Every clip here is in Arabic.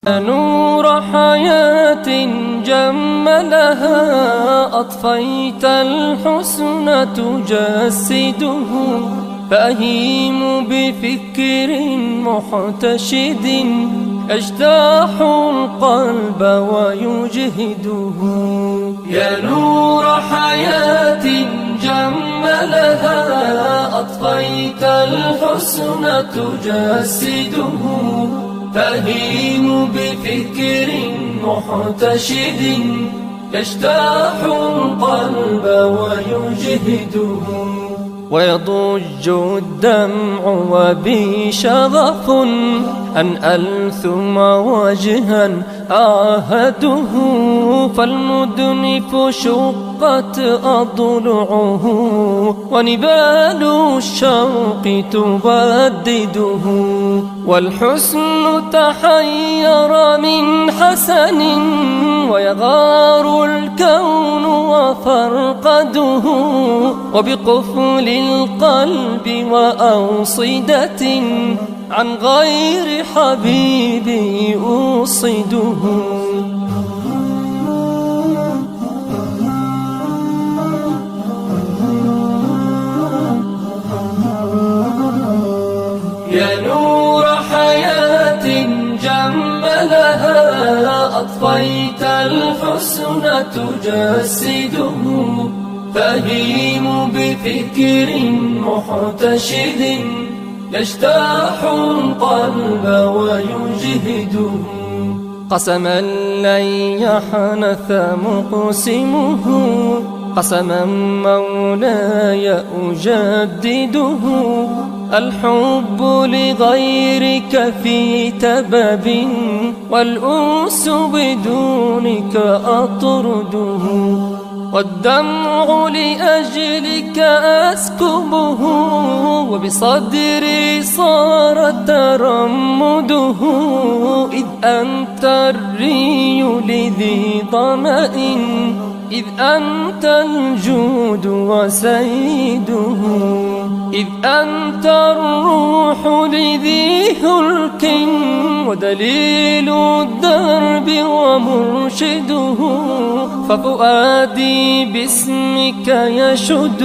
نور حياة جملها أطفيت الحسن تجسده، فأهيم بفكر محتشد يجتاح القلب ويجهده. يا نور حياة جملها أطفيت الحسن تجسده، فأهيم بفكر محتشد يجتاح القلب ويجهده. ويضج الدمع وبي شغف أن ألثم وجها أعهده، فالمدنف شقت أضلعه ونبال الشوق تبدده. والحسن تحير من حسن ويغار الكون وفرقده، وبقفل القلب وأوصدة عن غير حبيبي أوصده. يا نور حياة جملها أطفيت الحسن تجسده، فأهيم بفكر محتشد يجتاح القلب ويجهده. قسما لن يحنث مقسمه، قسما مولاي أجدده. الحب لغيرك في تبب، والأنس بدونك أطرده. والدمع لأجلك أسكبه، وبصدري صار ترمده. إذ أنت الري لذي ظمأ، إذ أنت الجود وسيده. إذ أنت الروح لذي هلك، ودليل الدرب ومرشده. ففؤادي باسمك يشد،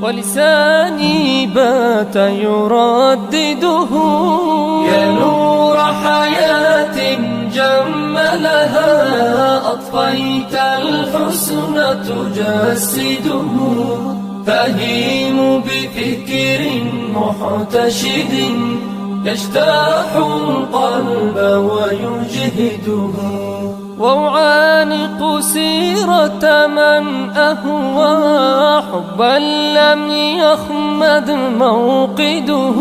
ولساني بات يردده. يا نور حياة جملها أطفيت الحسن تجسده، فأهيم بفكر محتشد يجتاح القلب ويجهده. وأعانق سيرة من أهوى حبا لم يخمد موقده،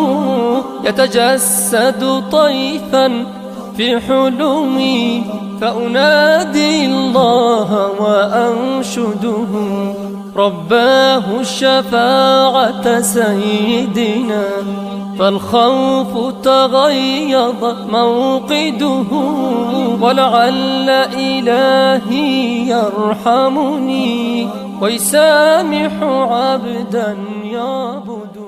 يتجسد طيفا في حلمي، فأنادي الله وأنشده. رباه الشفاعة سيدنا، فالخوف تغيظ موقده. ولعل إلهي يرحمني ويسامح عبدا يعبده.